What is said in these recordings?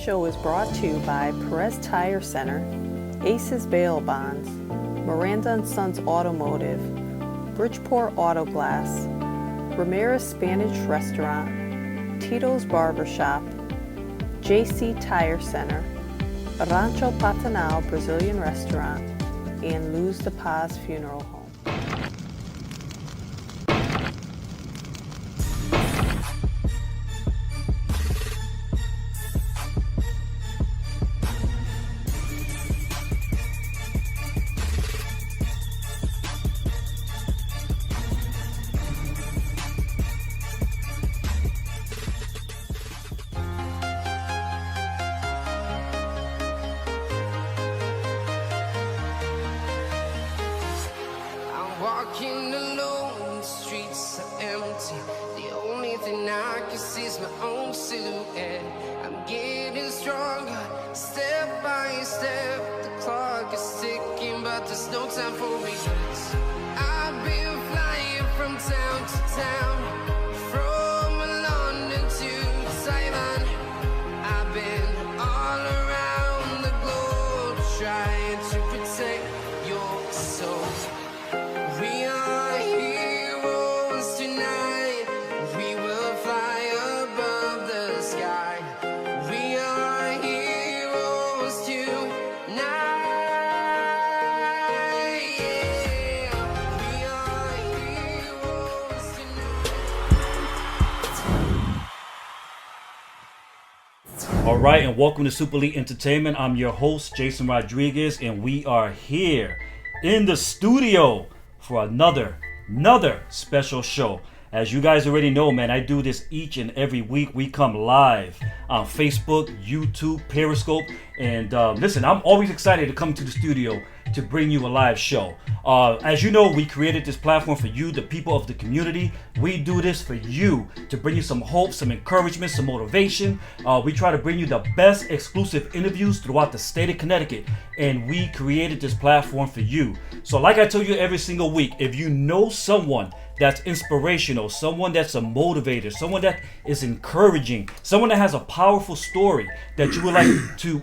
show is brought to you by Perez Tire Center, Aces Bail Bonds, Miranda & Sons Automotive, Bridgeport Auto Glass, Ramirez Spanish Restaurant, Tito's Barbershop, JC Tire Center, Rancho Patanal Brazilian Restaurant, and Luz de Paz Funeral Home. Walking alone, the streets are empty. The only thing I can see is my own silhouette. I'm getting stronger, step by step. The clock is ticking, but there's no time for regrets. I've been flying from town to town, from London to Taiwan. I've been all around the globe trying to protect your soul. We are heroes tonight. We will fly above the sky. We are heroes tonight. Yeah. We are heroes tonight. All right, and welcome to Super Elite Entertainment. I'm your host, Jason Rodriguez, and we are here in the studio for another special show. As you guys already know, man, I do this each and every week. We come live on Facebook, YouTube, Periscope, and listen, I'm always excited to come to the studio to bring you a live show. As you know, we created this platform for you, the people of the community. We do this for you to bring you some hope, some encouragement, some motivation. We try to bring you the best exclusive interviews throughout the state of Connecticut, and we created this platform for you. So like I tell you every single week, if you know someone that's inspirational, someone that's a motivator, someone that is encouraging, someone that has a powerful story that you would like to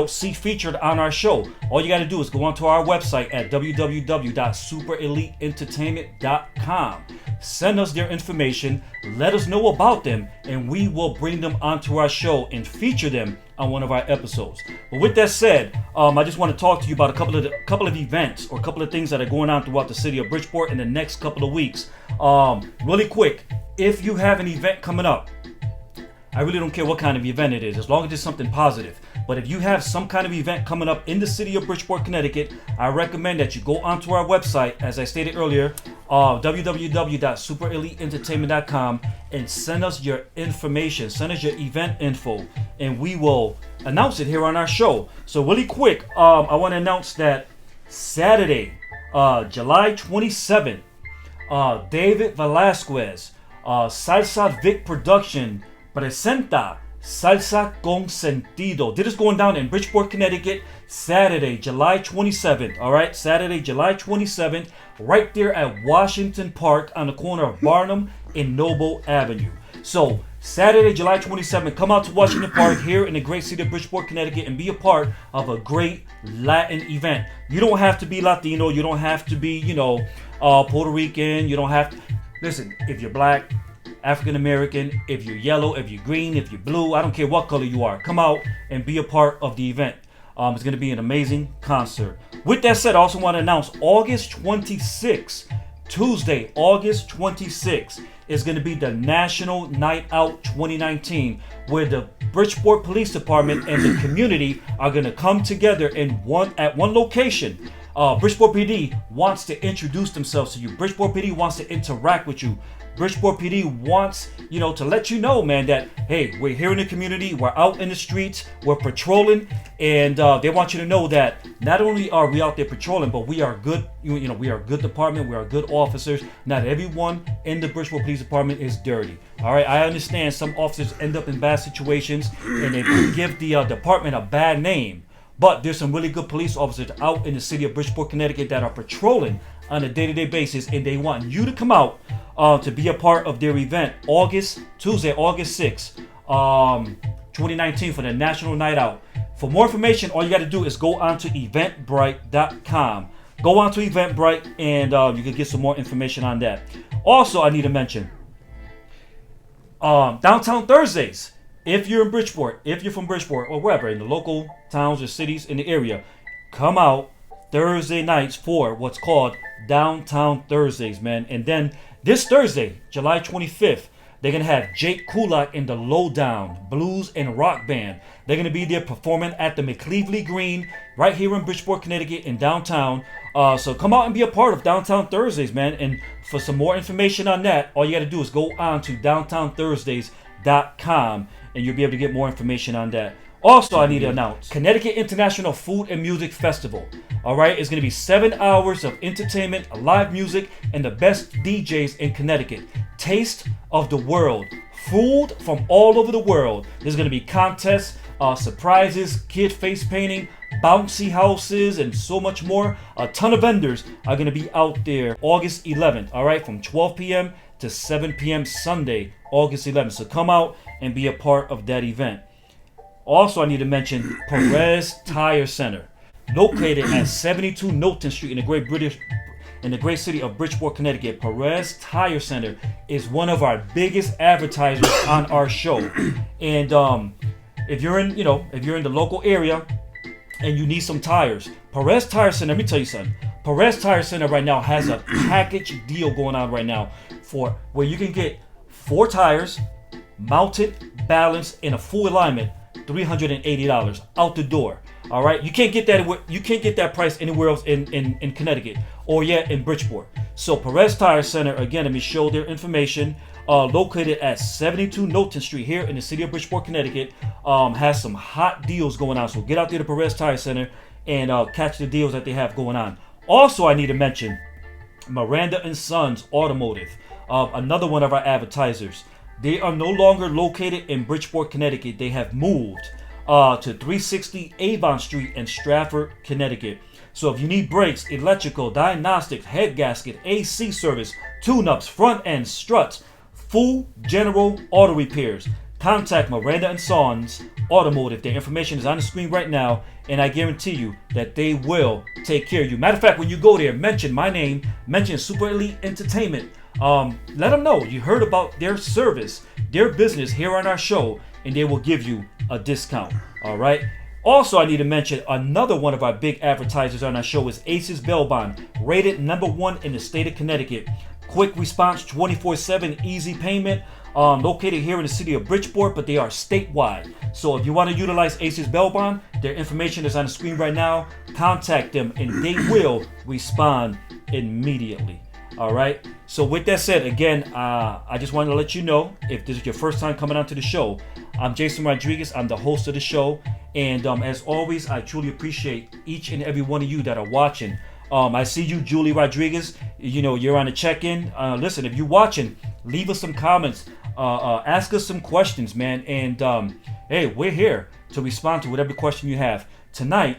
see featured on our show, all you got to do is go onto our website at www.supereliteentertainment.com. Send us their information, let us know about them, and we will bring them onto our show and feature them on one of our episodes. But with that said, I just want to talk to you about a couple of events or a couple of things that are going on throughout the city of Bridgeport in the next couple of weeks. Really quick, if you have an event coming up, I really don't care what kind of event it is, as long as it's something positive. But if you have some kind of event coming up in the city of Bridgeport, Connecticut, I recommend that you go onto our website, as I stated earlier, www.supereliteentertainment.com, and send us your information, send us your event info, and we will announce it here on our show. So really quick, I want to announce that Saturday, July 27th, David Velasquez, Salsa Vic Production, presenta Salsa con Sentido. This is going down in Bridgeport, Connecticut, Saturday, July 27th. All right, Saturday, July 27th, right there at Washington Park on the corner of Barnum and Noble Avenue. So, Saturday, July 27th, come out to Washington Park here in the great city of Bridgeport, Connecticut, and be a part of a great Latin event. You don't have to be Latino. You don't have to be, Puerto Rican. You don't have to. Listen, if you're black, African American, if you're yellow, if you're green, if you're blue, I don't care what color you are. Come out and be a part of the event. It's going to be an amazing concert. With that said, I also want to announce August 26th, Tuesday, August 26th, is going to be the National Night Out 2019, where the Bridgeport Police Department and the community are going to come together at one location. Bridgeport PD wants to introduce themselves to you. Bridgeport PD wants to interact with you. Bridgeport PD wants, to let you know, man, that, hey, we're here in the community, we're out in the streets, we're patrolling, and they want you to know that not only are we out there patrolling, but we are good, we are a good department, we are good officers. Not everyone in the Bridgeport Police Department is dirty. All right, I understand some officers end up in bad situations, and they give the department a bad name. But there's some really good police officers out in the city of Bridgeport, Connecticut that are patrolling on a day-to-day basis, and they want you to come out to be a part of their event Tuesday, August 6th. 2019 for the National Night Out. For more information, all you got to do is go on to eventbrite.com. Go on to Eventbrite and you can get some more information on that. Also, I need to mention Downtown Thursdays. If you're in Bridgeport, if you're from Bridgeport or wherever in the local towns or cities in the area, come out Thursday nights for what's called Downtown Thursdays, man. And then this Thursday, July 25th, they're going to have Jake Kulak and the Lowdown Blues and Rock Band. They're going to be there performing at the McCleavely Green right here in Bridgeport, Connecticut in downtown. So come out and be a part of Downtown Thursdays, man. And for some more information on that, all you got to do is go on to downtownthursdays.com and you'll be able to get more information on that. Also, I need to announce Connecticut International Food and Music Festival. All right, it's going to be 7 hours of entertainment, live music, and the best DJs in Connecticut. Taste of the world. Food from all over the world. There's going to be contests, surprises, kid face painting, bouncy houses, and so much more. A ton of vendors are going to be out there August 11th, all right, from 12 p.m. to 7 p.m. Sunday, August 11th. So come out and be a part of that event. Also, I need to mention Perez Tire Center, located at 72 Knowlton Street in the great city of Bridgeport, Connecticut. Perez Tire Center is one of our biggest advertisers on our show. And if you're in the local area and you need some tires, Perez Tire Center, let me tell you something. Perez Tire Center right now has a package deal going on right now for where you can get 4 tires, mounted, balanced, in a full alignment. $380 out the door. All right, you can't get that price anywhere else in Connecticut or yet in Bridgeport. So Perez Tire Center, again, let me show their information. Located at 72 Knowlton Street here in the city of Bridgeport, Connecticut, has some hot deals going on. So get out there to Perez Tire Center and catch the deals that they have going on. Also, I need to mention Miranda and Sons Automotive, another one of our advertisers. They are no longer located in Bridgeport, Connecticut. They have moved to 360 Avon Street in Stratford, Connecticut. So if you need brakes, electrical, diagnostics, head gasket, AC service, tune-ups, front end, struts, full general auto repairs, contact Miranda and Sons Automotive. Their information is on the screen right now, and I guarantee you that they will take care of you. Matter of fact, when you go there, mention my name, mention Super Elite Entertainment. Let them know you heard about their service, their business here on our show, and they will give you a discount. All right. Also, I need to mention another one of our big advertisers on our show is Aces Bail Bond, rated #1 in the state of Connecticut. Quick response, 24/7, easy payment. Located here in the city of Bridgeport, but they are statewide. So if you want to utilize Aces Bail Bond, their information is on the screen right now. Contact them, and they will respond immediately. All right. So with that said, again, I just wanted to let you know, if this is your first time coming onto the show, I'm Jason Rodriguez. I'm the host of the show. And as always, I truly appreciate each and every one of you that are watching. I see you, Julie Rodriguez. You know, you're on the check-in. Listen, if you're watching, leave us some comments. Ask us some questions, man. And hey, we're here to respond to whatever question you have. Tonight,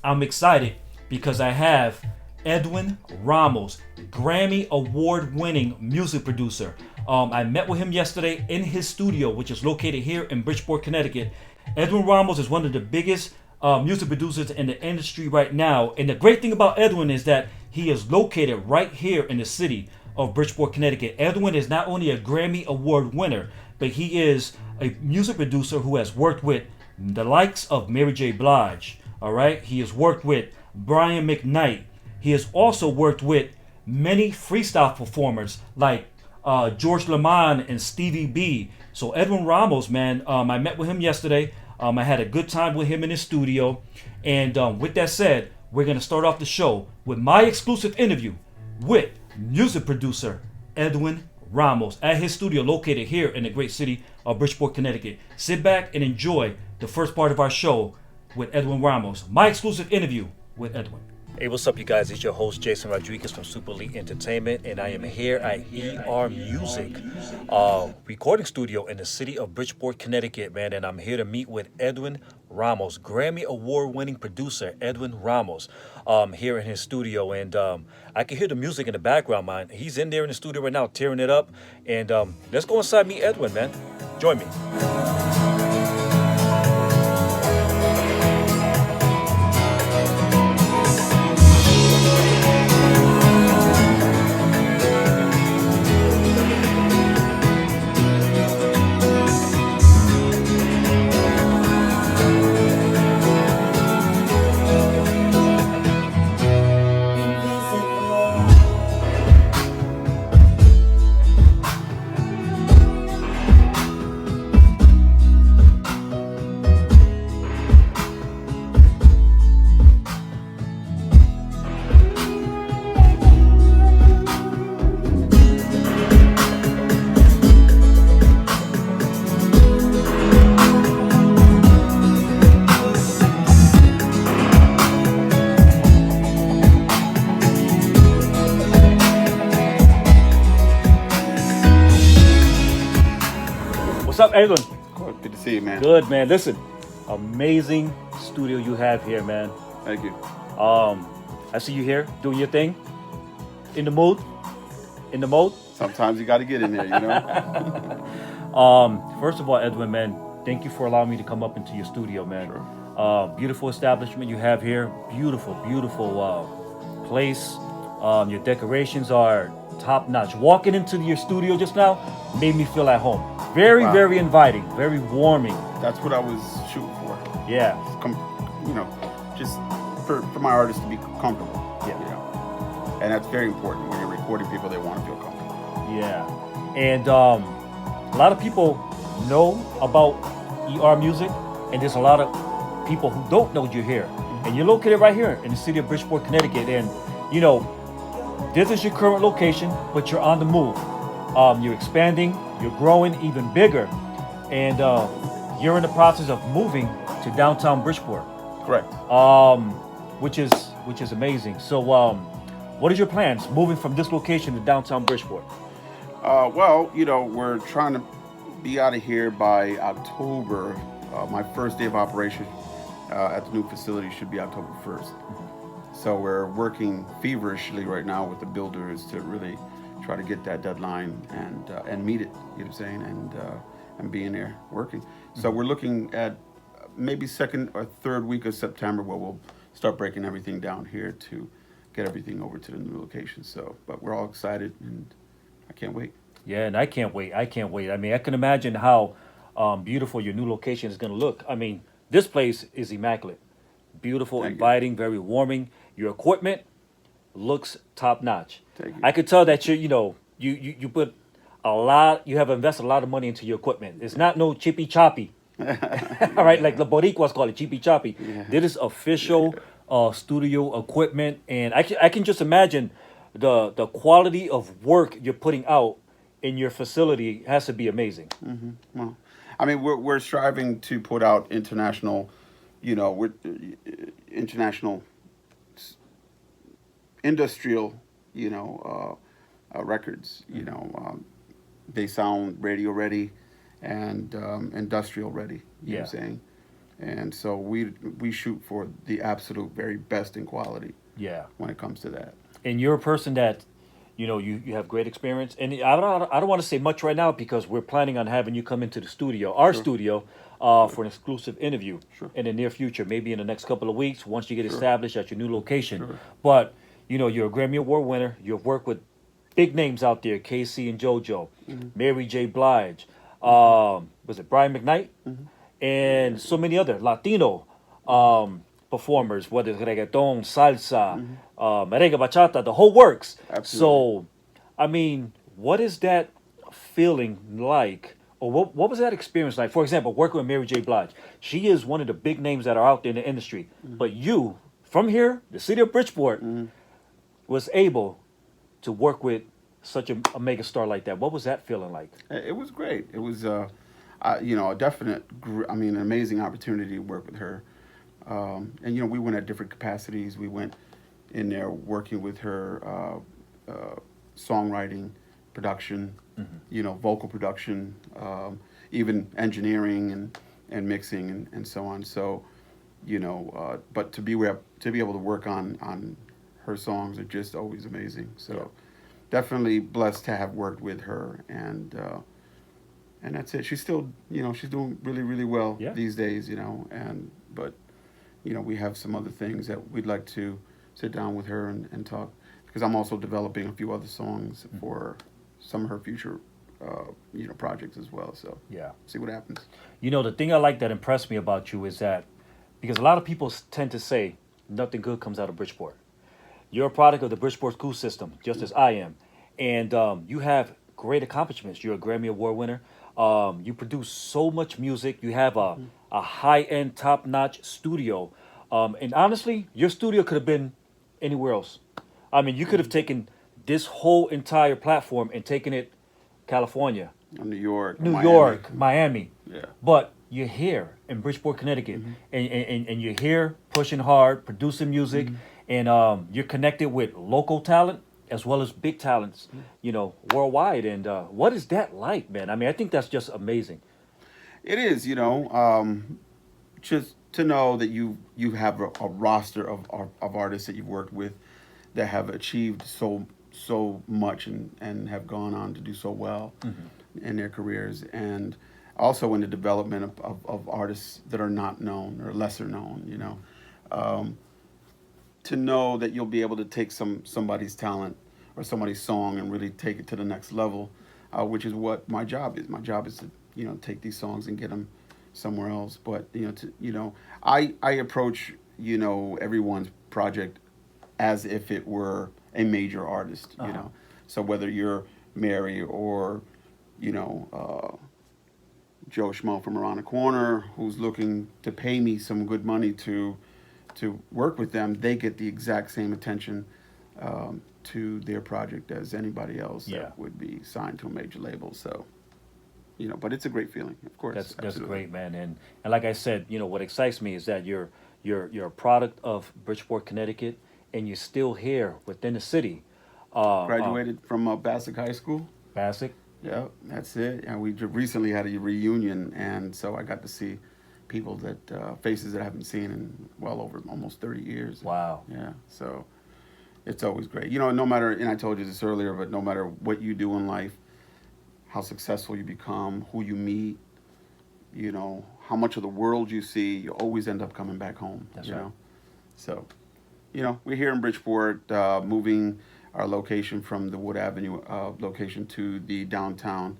I'm excited because I have Edwin Ramos, Grammy Award winning music producer. I met with him yesterday in his studio, which is located here in Bridgeport, Connecticut. Edwin Ramos is one of the biggest music producers in the industry right now. And the great thing about Edwin is that he is located right here in the city of Bridgeport, Connecticut. Edwin is not only a Grammy Award winner, but he is a music producer who has worked with the likes of Mary J. Blige. All right. He has worked with Brian McKnight. He has also worked with many freestyle performers like George Lamond and Stevie B. So Edwin Ramos, man, I met with him yesterday. I had a good time with him in his studio. And with that said, we're going to start off the show with my exclusive interview with music producer Edwin Ramos at his studio located here in the great city of Bridgeport, Connecticut. Sit back and enjoy the first part of our show with Edwin Ramos. My exclusive interview with Edwin. Hey, what's up, you guys? It's your host, Jason Rodriguez from Super Elite Entertainment, and I am here at ER Music recording studio in the city of Bridgeport, Connecticut, man, and I'm here to meet with Edwin Ramos, Grammy Award-winning producer Edwin Ramos, here in his studio, and I can hear the music in the background, man. He's in there in the studio right now, tearing it up, and let's go inside, meet Edwin, man. Join me. What's up, Edwin? Good to see you, man. Good, man. Listen, amazing studio you have here, man. Thank you. I see you here doing your thing. In the mood? In the mode? Sometimes you got to get in there, you know? First of all, Edwin, man, thank you for allowing me to come up into your studio, man. Sure. Beautiful establishment you have here. Beautiful, beautiful place. Your decorations are top notch. Walking into your studio just now made me feel at home. Very, Wow. very inviting, very warming. That's what I was shooting for. Yeah. You know, just for my artists to be comfortable. Yeah. You know? And that's very important when you're recording people, they want to feel comfortable. Yeah. And a lot of people know about ER music, and there's a lot of people who don't know you're here. And you're located right here in the city of Bridgeport, Connecticut. And, you know, this is your current location, but you're on the move. You're expanding, you're growing even bigger, and you're in the process of moving to downtown Bridgeport, Correct. which is amazing. So, what are your plans moving from this location to downtown Bridgeport? Well, you know, we're trying to be out of here by October. My first day of operation at the new facility should be October 1st. So we're working feverishly right now with the builders to really try to get that deadline and meet it. You know what I'm saying? And be in there working. So we're looking at maybe second or third week of September where we'll start breaking everything down here to get everything over to the new location. So, but we're all excited and I can't wait. Yeah, and I can't wait. I can't wait. I mean, I can imagine how beautiful your new location is going to look. I mean, this place is immaculate. Beautiful, Thank you. inviting, very warming. Your equipment looks top notch. Thank you. I could tell that you put a lot, you have invested a lot of money into your equipment. It's not no chippy choppy. All right, like the Boricuas call it chippy choppy. Yeah. This is official studio equipment, and I can just imagine the quality of work you're putting out in your facility has to be amazing. Well, I mean, we're striving to put out international, you know, international industrial, you know, records. You know, they sound radio ready and industrial ready. You know what I'm saying? And so we shoot for the absolute very best in quality. Yeah. When it comes to that. And you're a person that, you know, you have great experience. And I don't want to say much right now because we're planning on having you come into the studio, our studio, for an exclusive interview in the near future, maybe in the next couple of weeks once you get established at your new location. But, you know, you're a Grammy Award winner. You've worked with big names out there, KC and JoJo, Mary J. Blige, was it Brian McKnight? And so many other Latino performers, whether it's reggaeton, salsa, merengue, bachata, the whole works. Absolutely. So, I mean, what is that feeling like? Or what was that experience like? For example, working with Mary J. Blige. She is one of the big names that are out there in the industry. But you, from here, the city of Bridgeport, was able to work with such a mega star like that. What was that feeling like? It was great. It was, you know, a definite, an amazing opportunity to work with her. And, you know, we went at different capacities. We went in there working with her songwriting, production, you know, vocal production, even engineering and mixing and so on. So, you know, but to be able to work on her songs are just always amazing. So definitely blessed to have worked with her, and that's it. She's still, you know, she's doing really, really well these days, you know, but you know, we have some other things that we'd like to sit down with her and talk, because I'm also developing a few other songs for some of her future, you know, projects as well. So see what happens. You know, the thing I like that impressed me about you is that, because a lot of people tend to say nothing good comes out of Bridgeport. You're a product of the Bridgeport school system, just as I am. And you have great accomplishments. You're a Grammy Award winner. You produce so much music. You have a high-end, top-notch studio. And honestly, your studio could have been anywhere else. I mean, you could have taken this whole entire platform and taken it California, New York, Miami. Yeah. But you're here in Bridgeport, Connecticut, and you're here pushing hard, producing music, and you're connected with local talent as well as big talents, you know, worldwide. And what is that like, man? I mean, I think that's just amazing. It is, just to know that you have a roster of artists that you've worked with that have achieved so much and have gone on to do so well in their careers, and also in the development of artists that are not known or lesser known. To know that you'll be able to take somebody's talent or somebody's song and really take it to the next level, which is what my job is. My job is to take these songs and get them somewhere else. But I approach everyone's project as if it were a major artist. So whether you're Mary or Joe Schmo from around the corner who's looking to pay me some good money to work with them, they get the exact same attention to their project as anybody else that would be signed to a major label. So, but it's a great feeling, of course. That's great, man. And like I said, what excites me is that you're a product of Bridgeport, Connecticut, and you're still here within the city. Graduated from Bassick High School. Bassick. Yeah, that's it. And we recently had a reunion, and so I got to see people faces that I haven't seen in well over almost 30 years. Wow. Yeah, so it's always great. No matter, and I told you this earlier, but no matter what you do in life, how successful you become, who you meet, how much of the world you see, you always end up coming back home. That's right. So, we're here in Bridgeport, moving our location from the Wood Avenue location to the downtown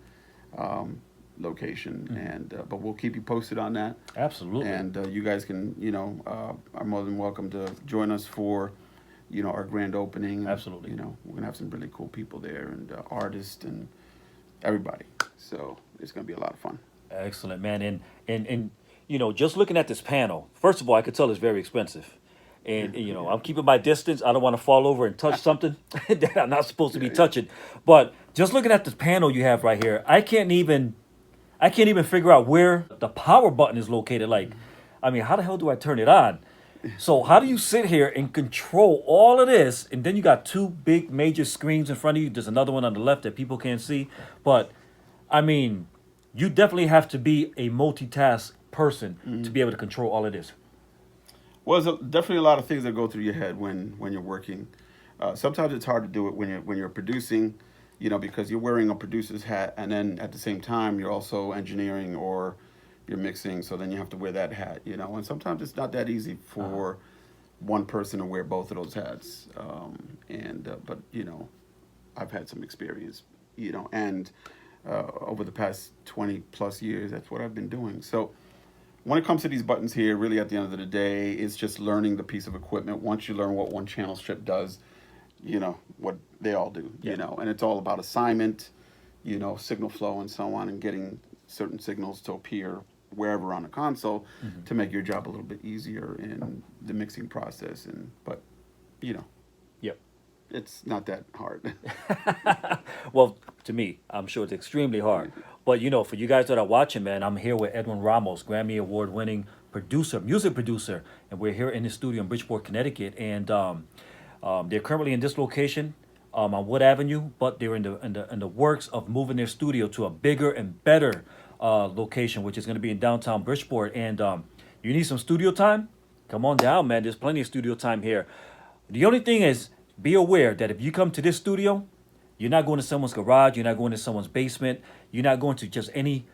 location, and but we'll keep you posted on that. Absolutely. And you guys can, are more than welcome to join us for, our grand opening. Absolutely. We're gonna have some really cool people there, and artists and everybody. So it's gonna be a lot of fun. Excellent, man. And just looking at this panel, first of all, I could tell it's very expensive. And, I'm keeping my distance. I don't want to fall over and touch something that I'm not supposed to be touching. But just looking at this panel you have right here, I can't even figure out where the power button is located. How the hell do I turn it on? So how do you sit here and control all of this? And then you got two big major screens in front of you. There's another one on the left that people can't see. But, you definitely have to be a multitask person to be able to control all of this. Well, there's definitely a lot of things that go through your head when you're working. Sometimes it's hard to do it when you're producing, because you're wearing a producer's hat, and then at the same time you're also engineering or you're mixing. So then you have to wear that hat, And sometimes it's not that easy for one person to wear both of those hats. But I've had some experience, and over the past 20 plus years, that's what I've been doing. So when it comes to these buttons here, really at the end of the day, it's just learning the piece of equipment. Once you learn what one channel strip does, what they all do, and it's all about assignment, signal flow and so on, and getting certain signals to appear wherever on the console to make your job a little bit easier in the mixing process. But it's not that hard. Well, to me, I'm sure it's extremely hard. But, for you guys that are watching, man, I'm here with Edwin Ramos, Grammy Award winning producer, music producer. And we're here in the studio in Bridgeport, Connecticut. And they're currently in this location on Wood Avenue, but they're in the works of moving their studio to a bigger and better location, which is going to be in downtown Bridgeport. And you need some studio time? Come on down, man. There's plenty of studio time here. The only thing is, be aware that if you come to this studio, you're not going to someone's garage. You're not going to someone's basement. You're not going to just any,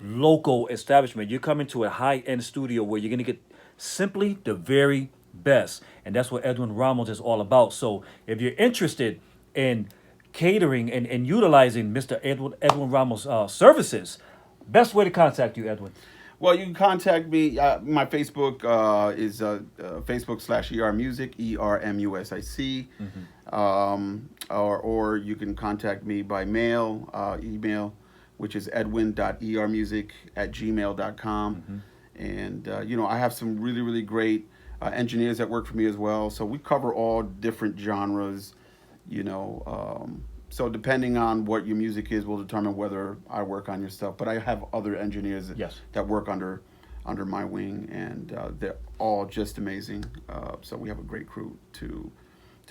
local establishment. You're coming to a high-end studio where you're going to get simply the very best. And that's what Edwin Ramos is all about. So if you're interested in catering and utilizing Mr. Edwin Ramos' services, best way to contact you, Edwin? Well, you can contact me. My Facebook is Facebook.com/ER Music, ERMUSIC. Or you can contact me by email, which is edwin.ermusic@gmail.com. And, I have some really, really great engineers that work for me as well. So we cover all different genres, So depending on what your music is will determine whether I work on your stuff. But I have other engineers that work under my wing, and they're all just amazing. So we have a great crew to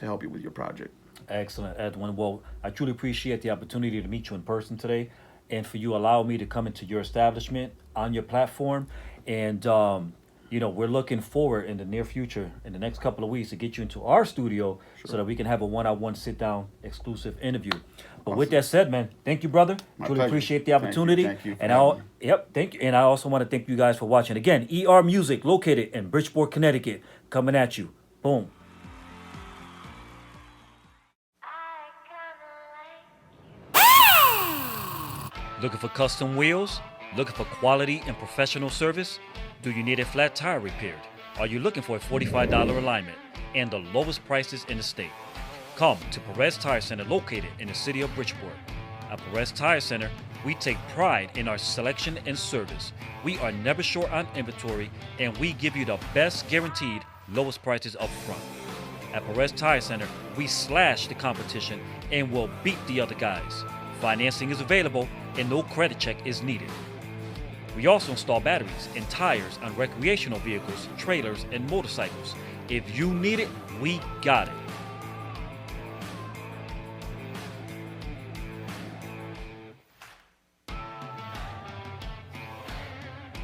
help you with your project. Excellent, Edwin. Well, I truly appreciate the opportunity to meet you in person today. and for you allowing me to come into your establishment on your platform. And we're looking forward in the near future, in the next couple of weeks, to get you into our studio so that we can have a one-on-one sit-down exclusive interview. But with that said, man, thank you, brother. Truly appreciate the opportunity. Thank you. Thank you. And I also want to thank you guys for watching. Again, ER Music, located in Bridgeport, Connecticut, coming at you. Boom. Looking for custom wheels? Looking for quality and professional service? Do you need a flat tire repaired? Are you looking for a $45 alignment and the lowest prices in the state? Come to Perez Tire Center, located in the city of Bridgeport. At Perez Tire Center, we take pride in our selection and service. We are never short on inventory, and we give you the best guaranteed lowest prices up front. At Perez Tire Center, we slash the competition and will beat the other guys. Financing is available and no credit check is needed. We also install batteries and tires on recreational vehicles, trailers, and motorcycles. If you need it, we got it.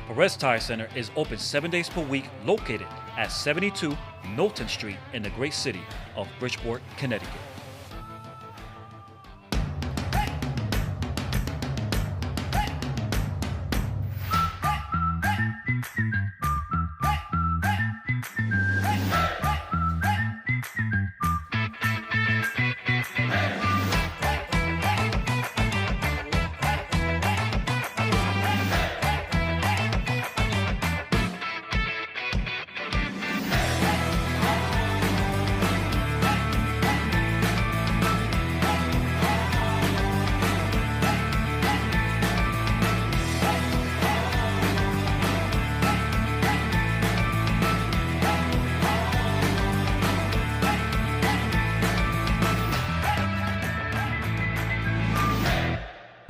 Perez Tire Center is open 7 days per week, located at 72 Knowlton Street in the great city of Bridgeport, Connecticut.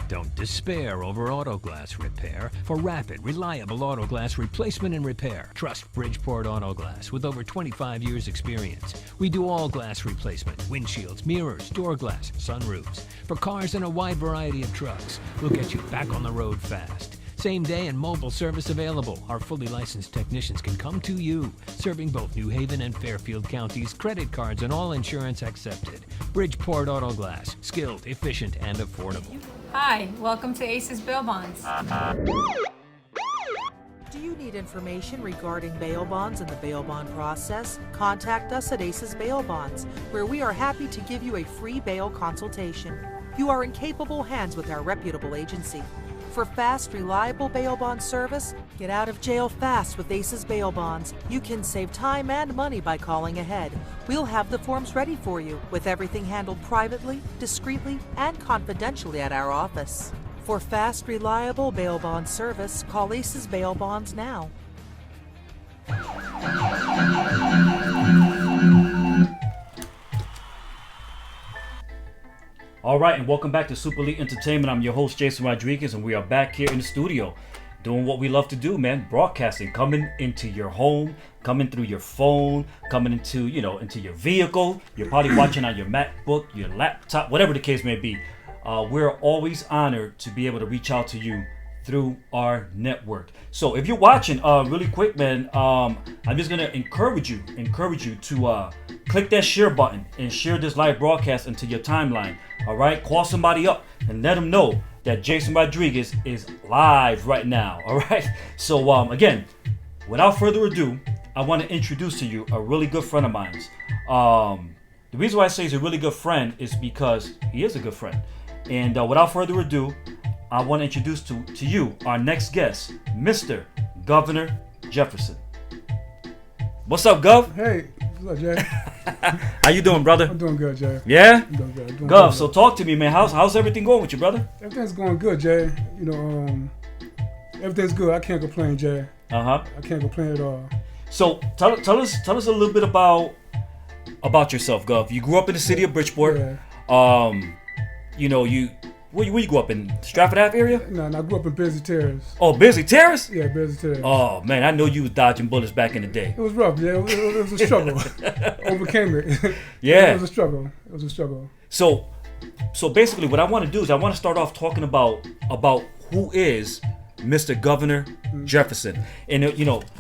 Don't despair over auto glass repair. For rapid, reliable auto glass replacement and repair, trust Bridgeport Auto Glass with over 25 years experience. We do all glass replacement, windshields, mirrors, door glass, sunroofs. For cars and a wide variety of trucks, we'll get you back on the road fast. Same day and mobile service available. Our fully licensed technicians can come to you, serving both New Haven and Fairfield counties, credit cards, and all insurance accepted. Bridgeport Auto Glass, skilled, efficient, and affordable. Hi, welcome to Aces Bail Bonds. Do you need information regarding bail bonds and the bail bond process? Contact us at Aces Bail Bonds, where we are happy to give you a free bail consultation. You are in capable hands with our reputable agency. For fast, reliable bail bond service, get out of jail fast with Aces Bail Bonds. You can save time and money by calling ahead. We'll have the forms ready for you, with everything handled privately, discreetly, and confidentially at our office. For fast, reliable bail bond service, call Aces Bail Bonds now. All right, and welcome back to Super Elite Entertainment. I'm your host, Jason Rodriguez, and we are back here in the studio doing what we love to do, man. Broadcasting, coming into your home, coming through your phone, coming into, into your vehicle. You're probably watching on your MacBook, your laptop, whatever the case may be. We're always honored to be able to reach out to you through our network. So if you're watching, really quick, man, I'm just gonna encourage you to click that share button and share this live broadcast into your timeline. All right, call somebody up and let them know that Jason Rodriguez is live right now. All right. So again, without further ado, I want to introduce to you a really good friend of mine. The reason why I say he's a really good friend is because he is a good friend. And without further ado, I want to introduce to you our next guest, Mr. Governor Jefferson. What's up, Gov? Hey, what's up, Jay? How you doing, brother? I'm doing good, Jay. Yeah? I'm doing good. Gov, good. So talk to me, man. How's everything going with you, brother? Everything's going good, Jay. Everything's good. I can't complain, Jay. I can't complain at all. So tell us a little bit about yourself, Gov. You grew up in the city of Bridgeport. Yeah. Where you grew up in? Stratford Ave area? No, I grew up in Busy Terrace. Oh, Busy Terrace? Yeah, Busy Terrace. Oh man, I know you was dodging bullets back in the day. It was rough, yeah. It was a struggle. Overcame it. Yeah. It was a struggle. So, So basically, what I want to do is I want to start off talking about who is Mr. Governor Jefferson. And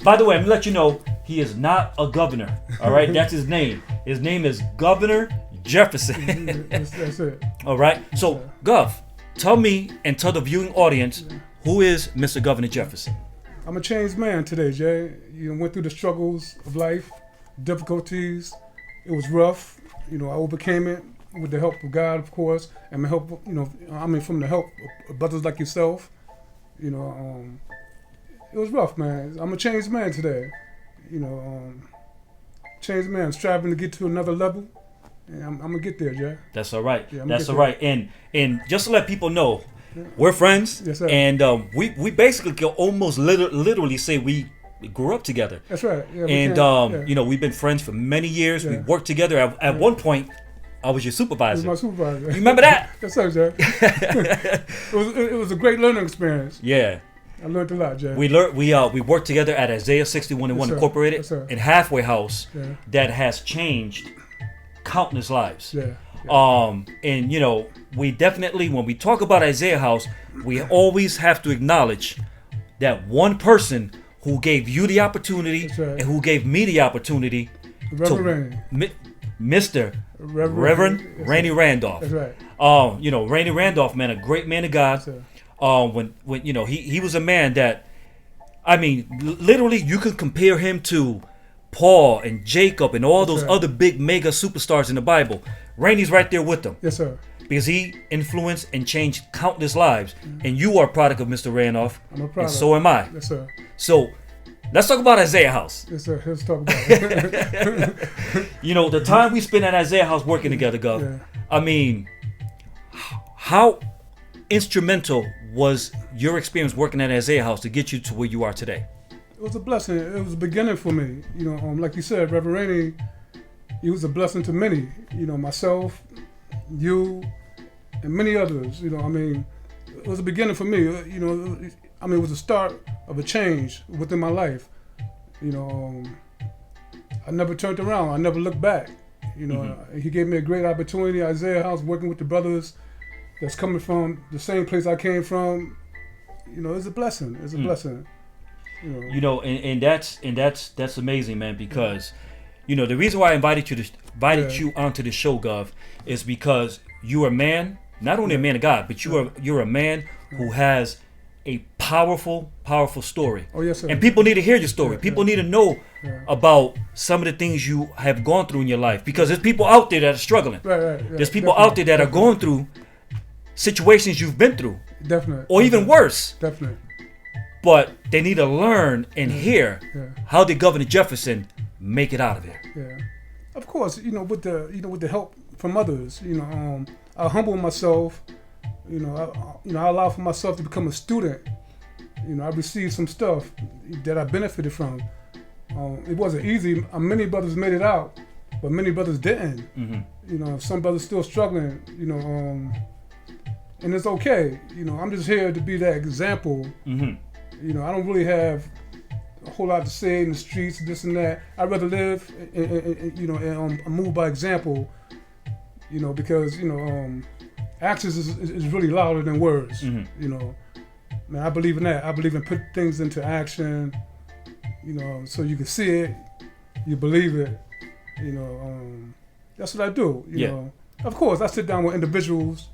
by the way, I'm gonna let you know he is not a governor. All right, that's his name. His name is Governor Jefferson. That's it. All right. So, Gov, tell me and tell the viewing audience who is Mr. Governor Jefferson. I'm a changed man today, Jay. Went through the struggles of life, difficulties. It was rough. I overcame it with the help of God, of course, and the help. From the help of brothers like yourself. It was rough, man. I'm a changed man today. Changed man, striving to get to another level. And I'm gonna get there, Jay. That's all right. Yeah, that's all right. And just to let people know, we're friends. Yes, sir. And we basically can almost literally say we grew up together. That's right. Yeah, and we've been friends for many years. We worked together. At one point, I was your supervisor. He was my supervisor. You remember that? Yes, sir, Jay. It was a great learning experience. Yeah. I learned a lot, Jay. We worked together at Isaiah 61 and 1 Incorporated, yes, in Halfway House, that has changed countless lives. And we definitely, when we talk about Isaiah House, we always have to acknowledge that one person who gave you the opportunity and who gave me the opportunity Mr. Reverend Rainey Randolph. That's right. Rainey Randolph, man, a great man of God. When he was a man that, literally you could compare him to Paul and Jacob and all those other big mega superstars in the Bible. Rainey's right there with them. Yes, sir. Because he influenced and changed countless lives. And you are a product of Mr. Randolph. I'm a product. And so am I. Yes, sir. So let's talk about Isaiah House. Yes, sir. Let's talk about it. The time we spent at Isaiah House working together, Gov. How instrumental was your experience working at Isaiah House to get you to where you are today? It was a blessing. It was a beginning for me. Like you said, Reverend Rainey, he was a blessing to many. Myself, you, and many others. It was a beginning for me. It was the start of a change within my life. I never turned around. I never looked back. He gave me a great opportunity. Isaiah House, working with the brothers that's coming from the same place I came from. It's a blessing. It's a blessing. And that's amazing, man. Because the reason why I invited you onto the show, Gov, is because you're a man, not only a man of God, but you're a man who has a powerful story. Oh, yes, sir. And people need to hear your story. People need to know about some of the things you have gone through in your life, because there's people out there that are struggling. There's people out there that are going through situations you've been through. Definitely. Or even worse. Definitely. But they need to learn and hear how did Governor Jefferson make it out of there. Yeah. Of course, with the help from others, I humble myself. I allow for myself to become a student. I received some stuff that I benefited from. It wasn't easy. Many brothers made it out, but many brothers didn't. Some brothers still struggling. And it's okay. I'm just here to be that example. I don't really have a whole lot to say in the streets, this and that. I'd rather live and move by example. Because actions is really louder than words. I believe in that. I believe in put things into action. So you can see it, you believe it. That's what I do. Of course, I sit down with individuals,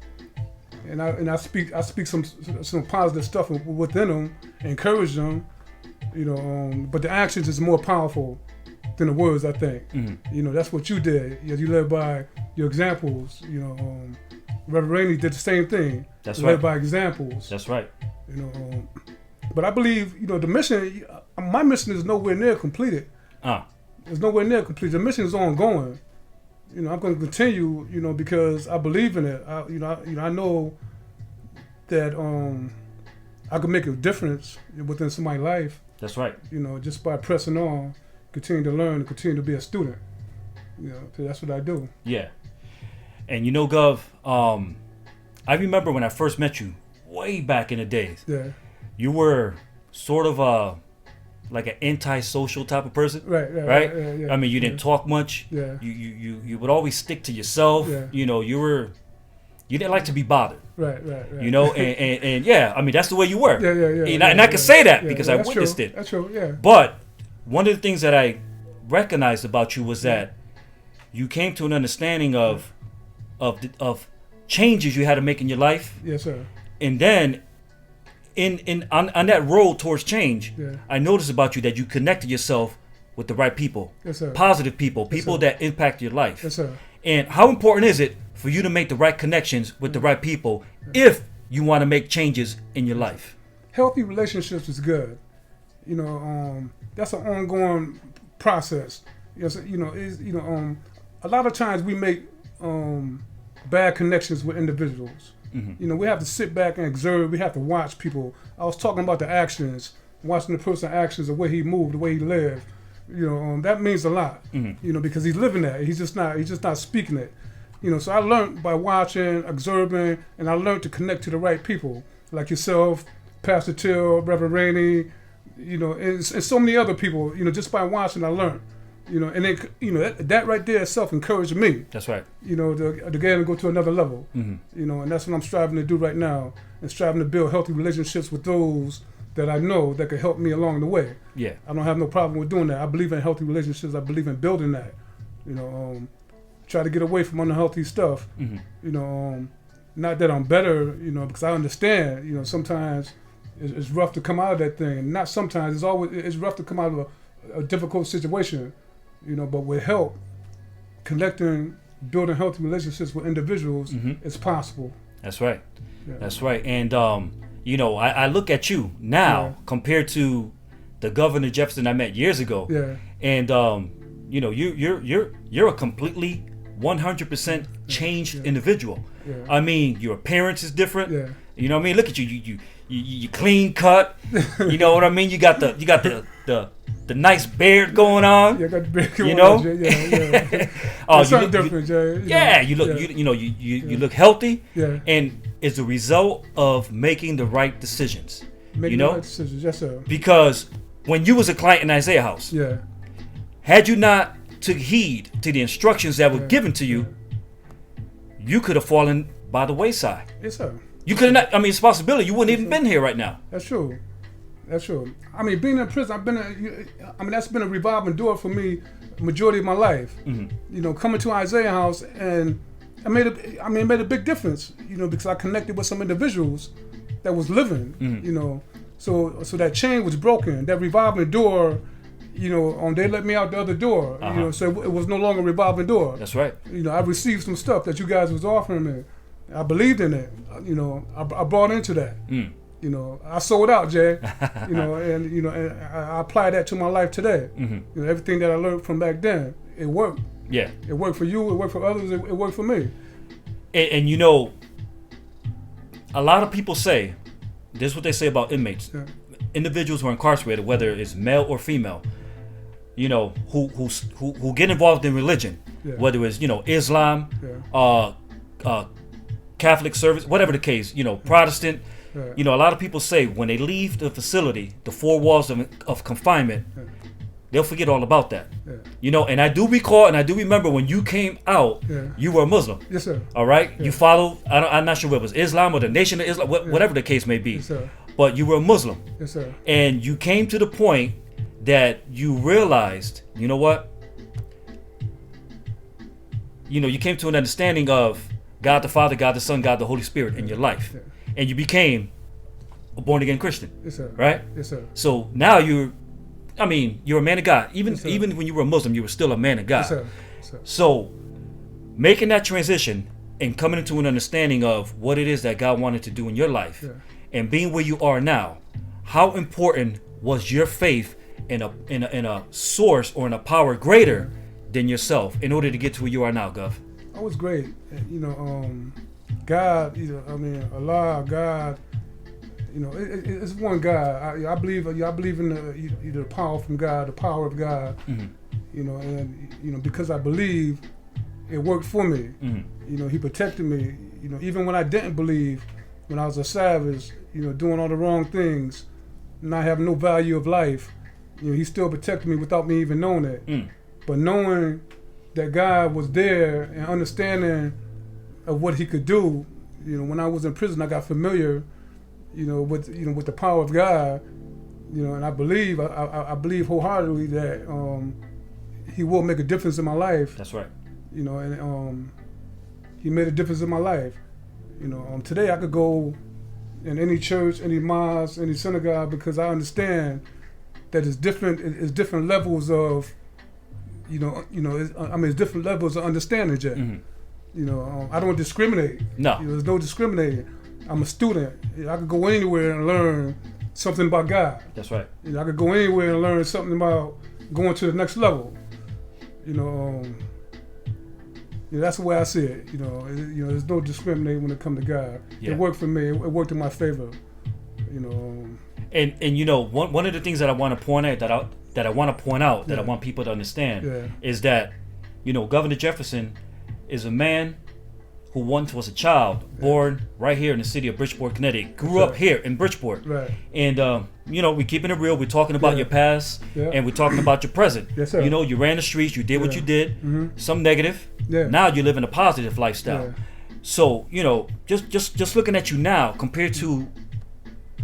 and I speak some positive stuff within them, encourage them. But the actions is more powerful than the words, I think. That's what you did. You led by your examples. Reverend Rainey did the same thing. That's led right. by examples. That's right. But I believe, the mission. My mission is nowhere near completed. It's nowhere near completed. The mission is ongoing. I'm going to continue. Because I believe in it. I know that I can make a difference within somebody's life. That's right. Just by pressing on, continue to learn, and continue to be a student. So that's what I do. Yeah. And Gov, I remember when I first met you, way back in the days. Yeah. You were sort of like an antisocial type of person. Right. Yeah. You didn't talk much. Yeah. You would always stick to yourself. Yeah. You were You didn't like to be bothered. Right. You know, and yeah, I mean, that's the way you were. Yeah. And I can say that because I witnessed it. That's true, yeah. But one of the things that I recognized about you was that you came to an understanding of changes you had to make in your life. Yes, sir. And then on that road towards change, I noticed about you that you connected yourself with the right people. Yes, sir. Positive people, people that impact your life. Yes, sir. And how important is it for you to make the right connections with the right people if you want to make changes in your life? Healthy relationships is good. You know, that's an ongoing process. Yes, you know, a lot of times we make bad connections with individuals. You know, we have to sit back and observe. We have to watch people. I was talking about the actions, watching the person's actions, the way he moved, the way he lived. You know, that means a lot. You know, because he's living that. He's just not speaking it. You know, so I learned by watching, observing, and I learned to connect to the right people, like yourself, Pastor Till, Reverend Rainey, you know, and so many other people. You know, just by watching, I learned. You know, and then that right there itself encouraged me. That's right. You know, to get and go to another level. You know, and that's what I'm striving to do right now, and striving to build healthy relationships with those that I know that could help me along the way. Yeah. I don't have no problem with doing that. I believe in healthy relationships. I believe in building that. You know, try to get away from unhealthy stuff. You know, not that I'm better, you know, because I understand, you know, sometimes it's rough to come out of that thing. Not sometimes, it's rough to come out of a difficult situation, you know, but with help, collecting, building healthy relationships with individuals, it's possible. That's right. Yeah. That's right. And, you know, I look at you now compared to the Governor Jefferson I met years ago. Yeah. And, you know, you're a completely 100% changed individual. Yeah. I mean, your appearance is different. Yeah. You know what I mean? Look at you. You clean cut. You know what I mean? You got the nice beard going on. Yeah, I got the beard going you know? on. Yeah. Oh, it's something different, Jay. You look. You look healthy. Yeah. And it's a result of making the right decisions. Making the right decisions, yes, sir. Because when you was a client in Isaiah House, had you not took heed to the instructions that were given to you, you could have fallen by the wayside. Yes, sir. You could have not. I mean, it's a possibility. You wouldn't even been here right now. That's true. That's true. I mean, being in prison, that's been a revolving door for me majority of my life. You know, coming to Isaiah House, and it made a big difference, you know, because I connected with some individuals that was living, you know. So that chain was broken. That revolving door, you know, they let me out the other door, you know, so it was no longer a revolving door. That's right. You know, I received some stuff that you guys was offering me. I believed in it. You know, I bought into that. You know, I sold out, Jay. You know, and I apply that to my life today. You know, everything that I learned from back then, it worked. Yeah. It worked for you. It worked for others. It worked for me. And you know, a lot of people say, this is what they say about inmates, individuals who are incarcerated, whether it's male or female, you know, who get involved in religion, whether it's, you know, Islam, Catholic service, whatever the case, you know, Protestant. You know, a lot of people say when they leave the facility, the four walls of confinement, they'll forget all about that. You know, and I do recall and I do remember when you came out, you were a Muslim. Yes, sir. All right? You followed, I'm not sure whether it was Islam or the Nation of Islam, whatever the case may be. Yes, sir. But you were a Muslim. Yes, sir. And you came to the point that you realized, you know what? You know, you came to an understanding of God the Father, God the Son, God the Holy Spirit in your life. And you became a born-again Christian. Yes, sir. Right? Yes, sir. So now you're a man of God. Even when you were a Muslim, you were still a man of God. Yes, sir. Yes, sir. So making that transition and coming into an understanding of what it is that God wanted to do in your life and being where you are now, how important was your faith in a source or in a power greater than yourself in order to get to where you are now, Gov? It was great. You know, God, Allah, God, you know, it's one God. I believe in the power from God, the power of God. You know, and you know, because I believe, it worked for me. You know, He protected me. You know, even when I didn't believe, when I was a savage, you know, doing all the wrong things, not having no value of life, you know, He still protected me without me even knowing it. But knowing that God was there and understanding of what He could do, when I was in prison, I got familiar, with the power of God, and I believe wholeheartedly that He will make a difference in my life. That's right. And He made a difference in my life. Today I could go in any church, any mosque, any synagogue, because I understand that it's different levels of, it's different levels of understanding, Jay. Mm-hmm. I don't discriminate. No. There's no discriminating. I'm a student. I could go anywhere and learn something about God. That's right. I could go anywhere and learn something about going to the next level. That's the way I see it. There's no discriminating when it comes to God. Yeah. It worked for me. It worked in my favor. And one of the things that I want to point out that I want people to understand is that Governor Jefferson is a man who once was a child born right here in the city of Bridgeport, Connecticut, grew up here in Bridgeport. Right. And we're keeping it real. We're talking about your past and we're talking about your present. Yes, sir. You ran the streets, you did what you did, some negative. Yeah. Now you're living a positive lifestyle. Yeah. So, just looking at you now compared to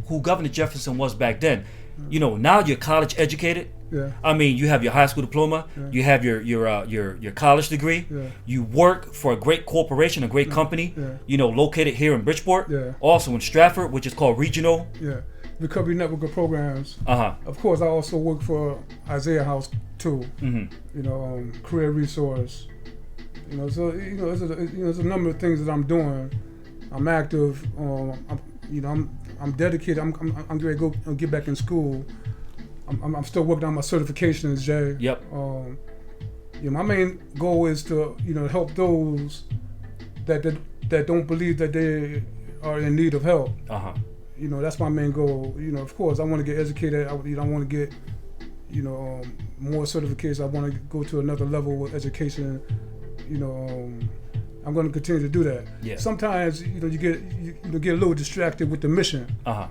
who Governor Jefferson was back then, now you're college educated. Yeah. I mean, you have your high school diploma, you have your college degree, you work for a great corporation, a great company, located here in Bridgeport, also in Stratford, which is called Regional. Yeah. Recovery Network of Programs. Uh-huh. Of course, I also work for Isaiah House too. Career resource. There's a number of things that I'm doing. I'm active. I'm dedicated. I'm ready to go get back in school. I'm still working on my certifications, Jay. Yep. My main goal is to help those that don't believe that they are in need of help. Uh-huh. That's my main goal. Of course, I want to get educated. I want to get more certifications. I want to go to another level with education. I'm going to continue to do that. Yeah. Sometimes you get a little distracted with the mission. Uh-huh.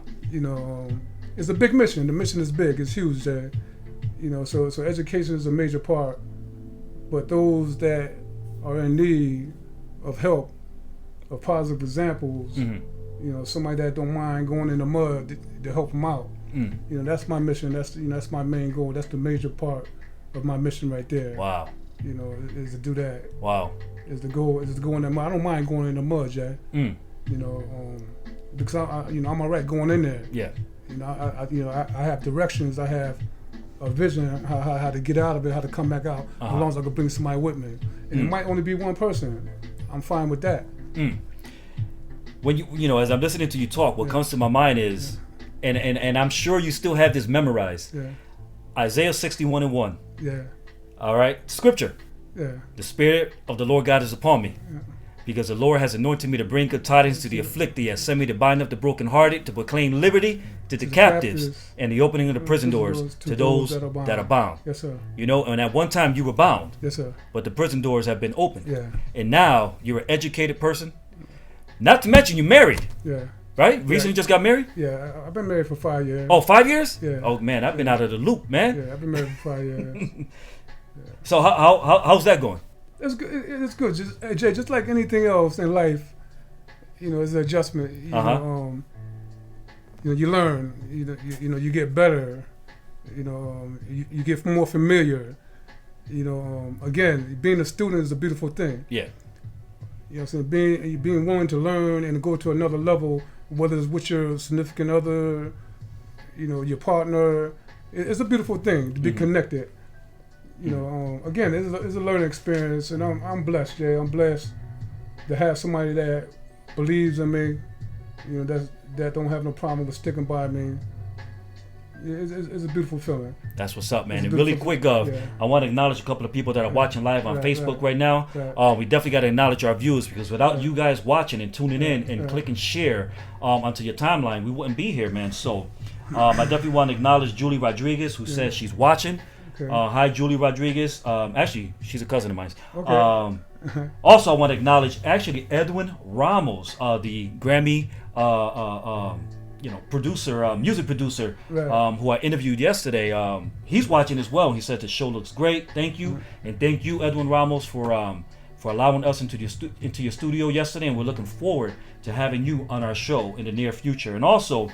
It's a big mission. The mission is big. It's huge. So education is a major part. But those that are in need of help, of positive examples, somebody that don't mind going in the mud to help them out. That's my mission. That's my main goal. That's the major part of my mission right there. Wow. Is to do that. Wow. Is to go in the mud. I don't mind going in the mud, Jay. Because I'm all right going in there. Yeah. I have directions. I have a vision how to get out of it, how to come back out. As long as I can bring somebody with me, and it might only be one person. I'm fine with that. When as I'm listening to you talk, what comes to my mind is, and I'm sure you still have this memorized. Yeah. Isaiah 61:1. Yeah. All right, scripture. Yeah. The Spirit of the Lord God is upon me, because the Lord has anointed me to bring good tidings to the afflicted. He has sent me to bind up the brokenhearted, to proclaim liberty to the captives, and the opening of the prison doors to those that are bound. Yes, sir. And at one time you were bound. Yes, sir. But the prison doors have been opened. Yeah. And now you're an educated person. Not to mention you're married. Yeah. Right? Recently just got married? Yeah, I've been married for 5 years. Oh, 5 years? Yeah. Oh man, I've been out of the loop, man. Yeah, I've been married for 5 years. So how's that going? It's good. It's good. Jay, just like anything else in life, it's an adjustment. You learn. You get better. You get more familiar. Again, being a student is a beautiful thing. Yeah. I'm saying? Being willing to learn and go to another level, whether it's with your significant other, your partner, it's a beautiful thing to be connected. Again, it's a learning experience, and I'm blessed, Jay. I'm blessed to have somebody that believes in me, that don't have no problem with sticking by me. It's a beautiful feeling. That's what's up, man. And really quick, I want to acknowledge a couple of people that are watching live on Facebook right now. We definitely got to acknowledge our viewers, because without you guys watching and tuning in and clicking share onto your timeline, we wouldn't be here, man. So I definitely want to acknowledge Julie Rodriguez, who says she's watching. Okay. Hi, Julie Rodriguez. Actually, she's a cousin of mine. Okay. Also, I want to acknowledge Edwin Ramos, the Grammy producer, music producer, who I interviewed yesterday. He's watching as well. He said the show looks great. Thank you, and thank you, Edwin Ramos, for for allowing us into your studio yesterday, and we're looking forward to having you on our show in the near future. And also,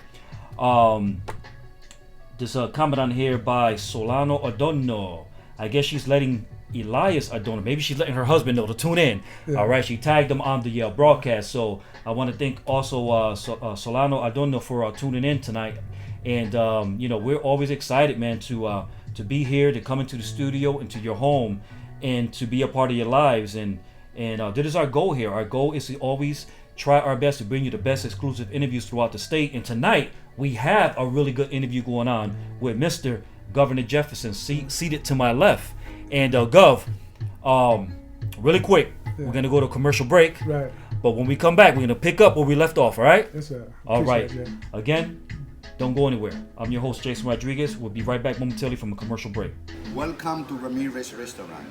there's a comment on here by Solano Adorno. I guess she's letting Elias Adorno, maybe she's letting her husband know to tune in. Yeah. All right, she tagged him on the broadcast. So I want to thank also Solano Adorno for tuning in tonight. And we're always excited, man, to be here, to come into the studio, into your home, and to be a part of your lives. And that is our goal here. Our goal is to always try our best to bring you the best exclusive interviews throughout the state. And tonight we have a really good interview going on with Mr. Governor Jefferson, seated to my left. And Gov, really quick, we're gonna go to a commercial break. Right. But when we come back, we're gonna pick up where we left off. All right? Yes, sir. All right. Appreciate it, yeah. Again, don't go anywhere. I'm your host, Jason Rodriguez. We'll be right back momentarily from a commercial break. Welcome to Ramirez Restaurant.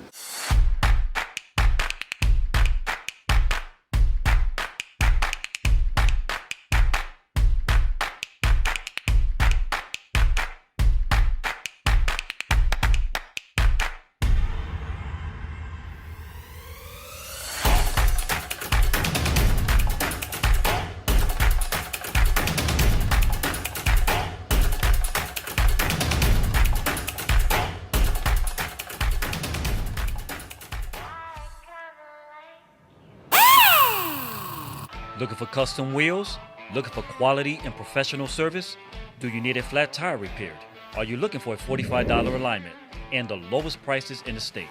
Looking for custom wheels? Looking for quality and professional service? Do you need a flat tire repaired? Are you looking for a $45 alignment and the lowest prices in the state?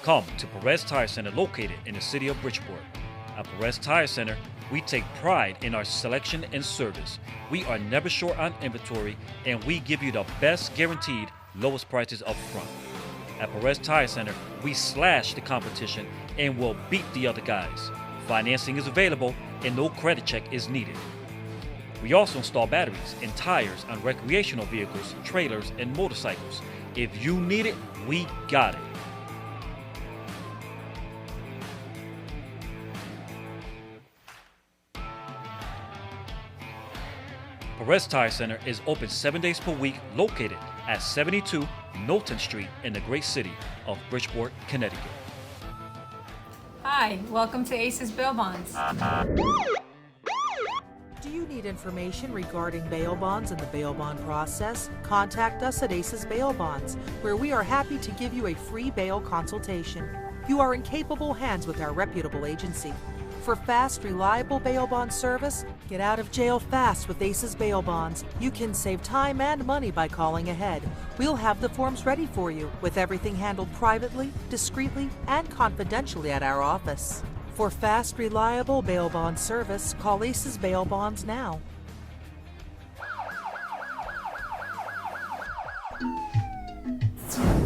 Come to Perez Tire Center, located in the city of Bridgeport. At Perez Tire Center, we take pride in our selection and service. We are never short on inventory, and we give you the best guaranteed lowest prices up front. At Perez Tire Center, we slash the competition and will beat the other guys. Financing is available and no credit check is needed. We also install batteries and tires on recreational vehicles, trailers, and motorcycles. If you need it, we got it. Perez Tire Center is open 7 days per week, located at 72 Knowlton Street in the great city of Bridgeport, Connecticut. Hi, welcome to Aces Bail Bonds. Do you need information regarding bail bonds and the bail bond process? Contact us at Aces Bail Bonds, where we are happy to give you a free bail consultation. You are in capable hands with our reputable agency. For fast, reliable bail bond service, get out of jail fast with Aces Bail Bonds. You can save time and money by calling ahead. We'll have the forms ready for you, with everything handled privately, discreetly, and confidentially at our office. For fast, reliable bail bond service, call Aces Bail Bonds now.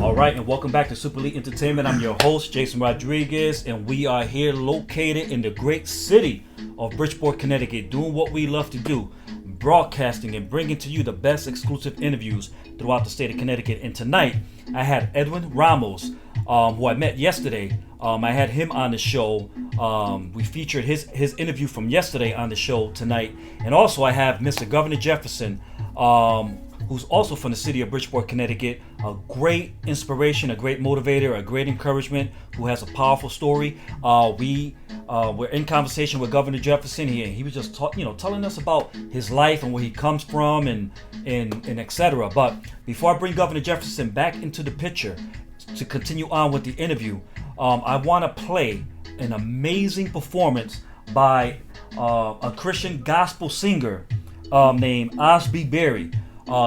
All right, and welcome back to Super Elite Entertainment. I'm your host, Jason Rodriguez, and we are here located in the great city of Bridgeport, Connecticut, doing what we love to do, broadcasting and bringing to you the best exclusive interviews throughout the state of Connecticut. And tonight, I had Edwin Ramos, who I met yesterday. I had him on the show. We featured his interview from yesterday on the show tonight. And also I have Mr. Governor Jefferson, who's also from the city of Bridgeport, Connecticut. A great inspiration, a great motivator, a great encouragement, who has a powerful story. We're in conversation with Governor Jefferson here, and he was just telling us about his life and where he comes from and etc. But before I bring Governor Jefferson back into the picture to continue on with the interview, I want to play an amazing performance by a Christian gospel singer named Osby Berry.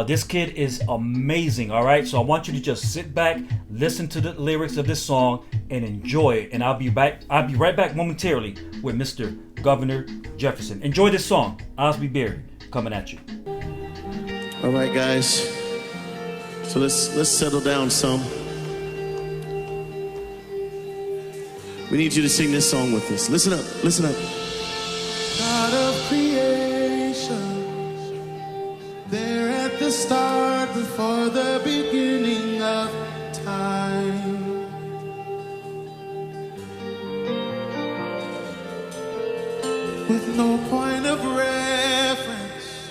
This kid is amazing, all right? So I want you to just sit back, listen to the lyrics of this song, and enjoy it. And I'll be right back momentarily with Mr. Governor Jefferson. Enjoy this song, Osby Berry, coming at you. All right, guys. So let's settle down some. We need you to sing this song with us. Listen up, listen up. God of creation, there at the start, before the beginning of time. With no point of reference,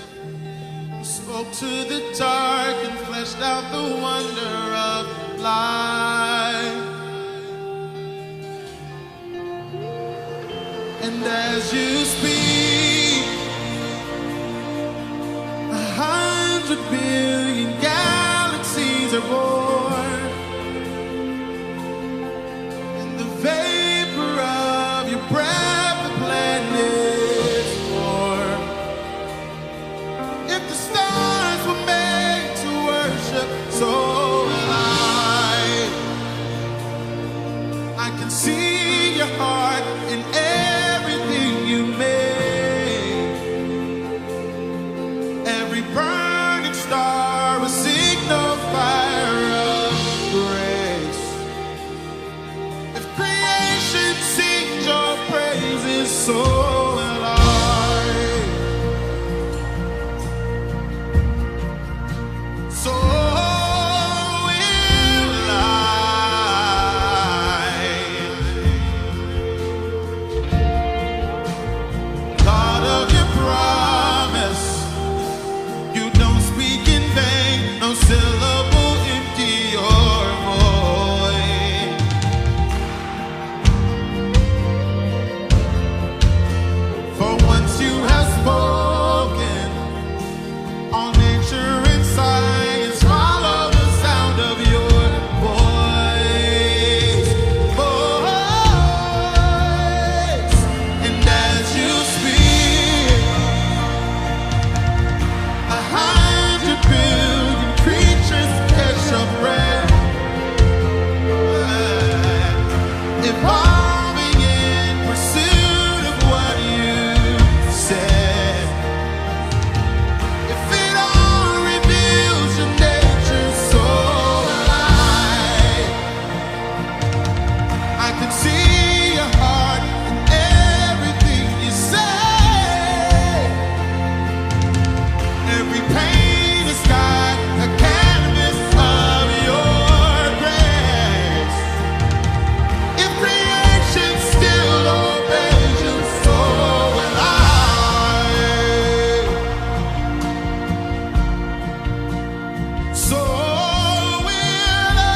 you spoke to the dark and fleshed out the wonder of life. you speak, 100 billion galaxies are born, and the vapor of your breath the planets form. If the stars were made to worship, so will I can see your heart in everything you make. Every burning star a signal fire of grace. If creation sings your praises, so will I. So will I. God of your promise, you don't speak in vain, no syllable empty or void. For once you have spoken, all nature and science follow the sound of your voice. Voice. And as you speak, 100 billion creatures catch your breath, evolving in pursuit of what you said. If it all reveals your nature, so will I can see your heart in everything you say. Every pain is got a canvas of your grace. If creation still obeys you, so will I. So will I.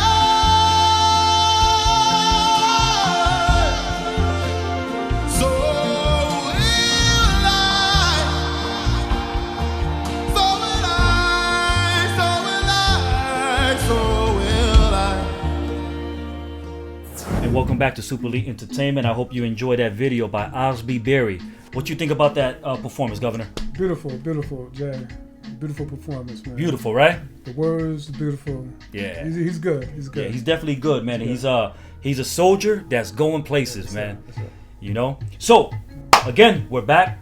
So will I. So will I. So will I. So will I. And welcome back to Super Elite Entertainment. I hope you enjoyed that video by Osby Berry. What you think about that performance, Governor? Beautiful, beautiful, Jay. Beautiful performance, man. Beautiful, right? The words, beautiful. Yeah. He's good. He's good. Yeah, he's definitely good, man. And he's a soldier that's going places, man. That's right. You know. So, again, we're back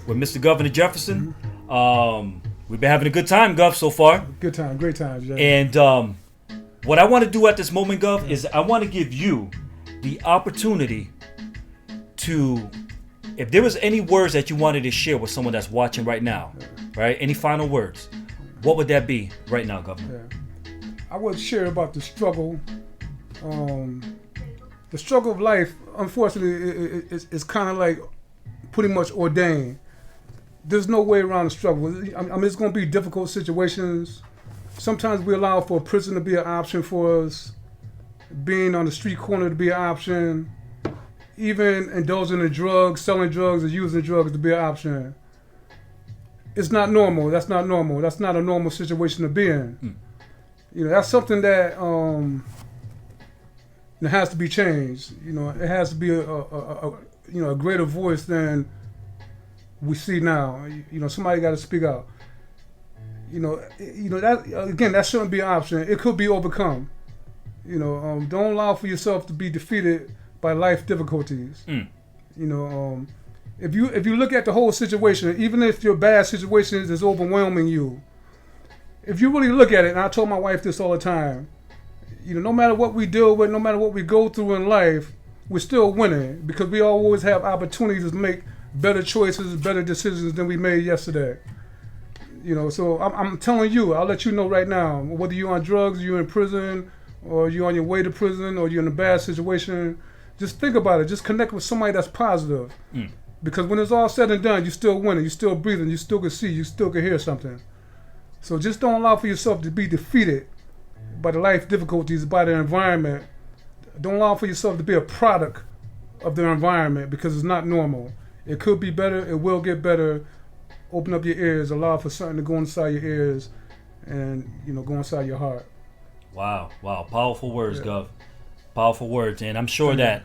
with Mr. Governor Jefferson. We've been having a good time, Gov, so far. Good time, great time, Jay. And what I want to do at this moment, Gov, is I want to give you the opportunity to, if there was any words that you wanted to share with someone that's watching right now, right? Any final words? What would that be right now, Governor? Yeah. I would share about the struggle. The struggle of life, unfortunately, is kind of like pretty much ordained. There's no way around the struggle. I mean, it's going to be difficult situations. Sometimes we allow for prison to be an option for us, being on the street corner to be an option, even indulging in drugs, selling drugs, or using drugs to be an option. It's not normal. That's not normal. That's not a normal situation to be in. You know, that's something that it has to be changed. You know, it has to be a greater voice than we see now. You know, somebody got to speak out. You know that again, that shouldn't be an option. It could be overcome. You know, don't allow for yourself to be defeated by life difficulties. You know, if you look at the whole situation, even if your bad situation is overwhelming you, if you really look at it, and I told my wife this all the time, you know, no matter what we deal with, no matter what we go through in life, we're still winning because we always have opportunities to make better choices, better decisions than we made yesterday. You know, so I'm telling you, I'll let you know right now, whether you're on drugs, you're in prison, or you're on your way to prison, or you're in a bad situation, just think about it. Just connect with somebody that's positive. Because when it's all said and done, you're still winning, you're still breathing, you still can see, you still can hear something. So just don't allow for yourself to be defeated by the life difficulties, by the environment. Don't allow for yourself to be a product of the environment because it's not normal. It could be better. It will get better. Open up your ears. Allow for something to go inside your ears, and go inside your heart. Wow. Powerful words, Gov. Powerful words, and I'm sure that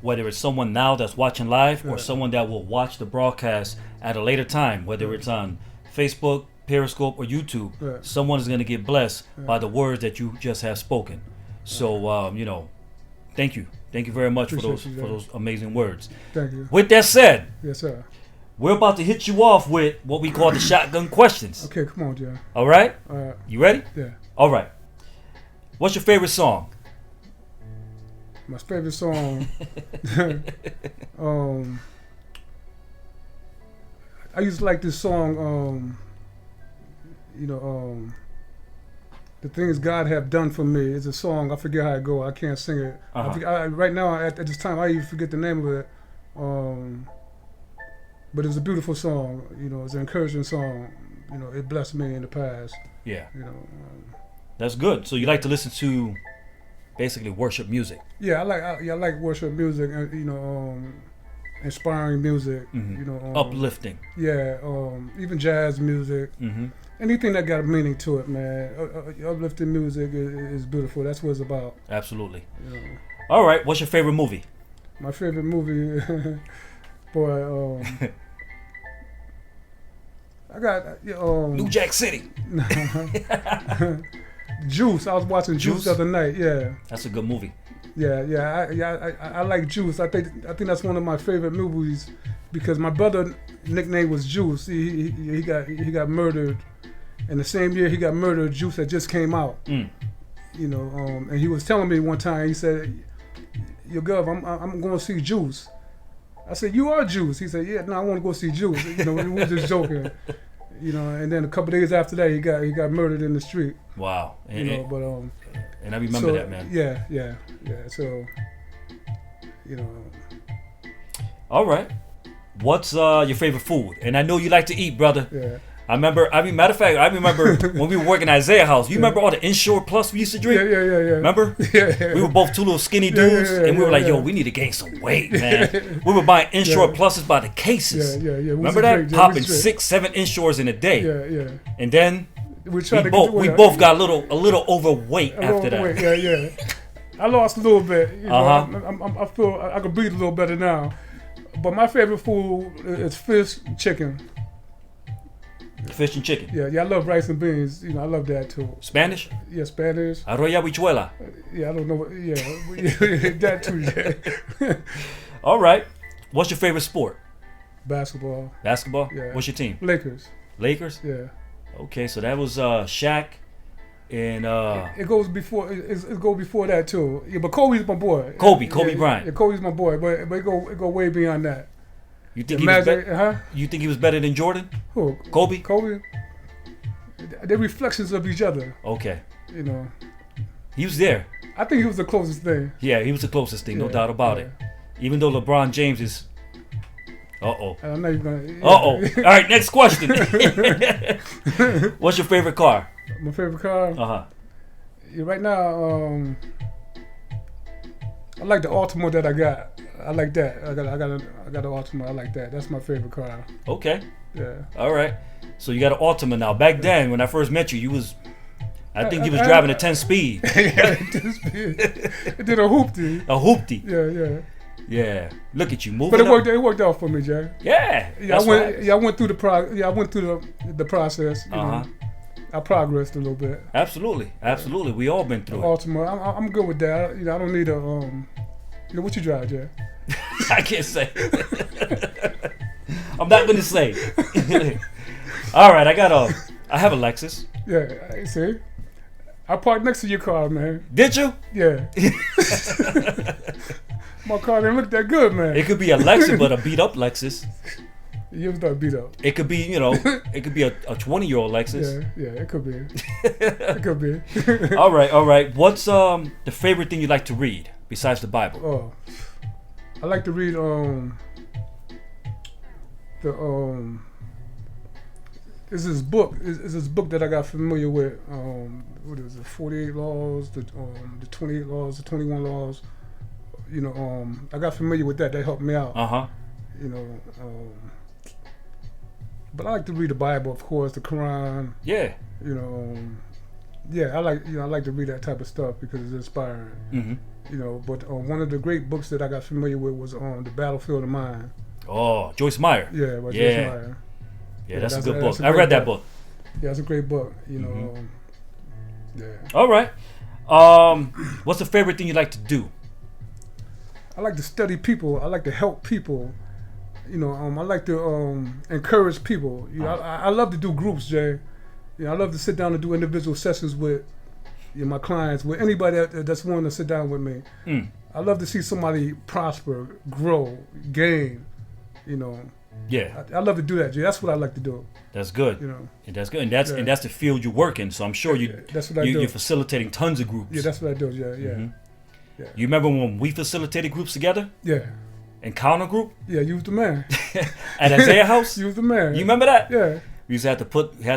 whether it's someone now that's watching live or someone that will watch the broadcast at a later time, whether it's on Facebook, Periscope, or YouTube, someone is going to get blessed by the words that you just have spoken. So, thank you. Thank you very much for those amazing words. Thank you. With that said, yes, sir. We're about to hit you off with what we call the shotgun questions. Okay, come on, John. All right? You ready? Yeah. All right. What's your favorite song? My favorite song, I used to like this song, The Things God Have Done For Me. It's a song, I forget how it go. I can't sing it. Right now, at this time, I even forget the name of it. But it's a beautiful song. It's an encouraging song. It blessed me in the past. Yeah. That's good. So you like to listen to basically worship music? Yeah, I like worship music. Inspiring music. Uplifting. Yeah. Even jazz music. Anything that got a meaning to it, man. Uplifting music is beautiful. That's what it's about. Absolutely. All right. What's your favorite movie? My favorite movie, boy. I got New Jack City. Juice. I was watching Juice the other night. Yeah. That's a good movie. Yeah. I like Juice. I think that's one of my favorite movies because my brother nickname was Juice. He got murdered, and the same year he got murdered, Juice had just came out. And he was telling me one time. He said, "Yo, Gov, I'm going to see Juice." I said, "You are Juice." He said, "Yeah, no, I want to go see Juice." We were just joking. And then a couple days after that, he got murdered in the street. Wow. And I remember that, man. Yeah. So, All right. What's your favorite food? And I know you like to eat, brother. Yeah. Matter of fact, I remember when we were working at Isaiah House. You remember all the Inshore Plus we used to drink? Yeah. Remember? Yeah. We were both two little skinny dudes, and we were like, "Yo, we need to gain some weight, man." We were buying Inshore Pluses by the cases. Yeah. Remember that? Popping 6-7 Inshores in a day. Yeah. And then we both got a little overweight after that. Yeah. I lost a little bit. I feel I can breathe a little better now. But my favorite food is fish, chicken. Fish and chicken. Yeah, I love rice and beans. I love that too. Spanish? Yeah, Spanish. Arroz y habichuela. Yeah, I don't know. That too. Yeah. All right. What's your favorite sport? Basketball. Basketball? Yeah. What's your team? Lakers. Lakers? Yeah. Okay, so that was Shaq and it goes before that too. Yeah, but Kobe's my boy. Kobe Bryant. Yeah, Kobe's my boy, but it go way beyond that. You think you think he was better than Jordan? Who? Kobe. They're reflections of each other. Okay. He was there. I think he was the closest thing. Yeah, he was the closest thing, no doubt about it. Even though LeBron James is. I know you're gonna. All right, next question. What's your favorite car? My favorite car. Yeah, right now, I like the Altima that I got. I like that. I got an Altima. I like that. That's my favorite car. Okay. Yeah. All right. So you got an Altima now. Back then, when I first met you, I think you was driving a 10 speed. Yeah, 10 speed. It did a hoopty. A hoopty. Yeah. Yeah. Look at you moving. But it worked out for me, Jack. Yeah. I went through the process. I progressed a little bit. Absolutely. We all been through it. Altima. I'm good with that. I don't need a what you drive, Jack? I can't say. I'm not gonna say. All right, I have a Lexus. Yeah, see? I parked next to your car, man. Did you? Yeah. My car didn't look that good, man. It could be a Lexus, but a beat up Lexus. You was not beat up. It could be, it could be a 20-year-old Lexus. Yeah, it could be. It could be. All right. What's the favorite thing you like to read besides the Bible? Oh, I like to read It's this book. It's this book that I got familiar with. What is it? 48 laws, the 28 laws, the 21 laws. I got familiar with that. That helped me out. You know, but I like to read the Bible, of course, the Quran. Yeah. You know, I like to read that type of stuff because it's inspiring. Mm-hmm. You know, but one of the great books that I got familiar with was The Battlefield of Mind. Oh, Joyce Meyer. Yeah, by Joyce Meyer. Yeah, that's a good book. I read that book. Yeah, it's a great book. You know, mm-hmm. Yeah. All right. What's the favorite thing you like to do? I like to study people. I like to help people. You know, I like to encourage people. You know, I love to do groups, Jay. You know, I love to sit down and do individual sessions with my clients, with anybody that's willing to sit down with me. Mm. I love to see somebody prosper, grow, gain. You know. Yeah. I love to do that, Jay. That's what I like to do. That's good. You know. And that's good. And that's the field you work in. So I'm sure that's what I do. You're facilitating tons of groups. Yeah, that's what I do. Yeah. Mm-hmm. Yeah. You remember when we facilitated groups together? Yeah. Encounter group? Yeah, you was the man. At Isaiah House? You was the man. You remember that? Yeah. We used to have to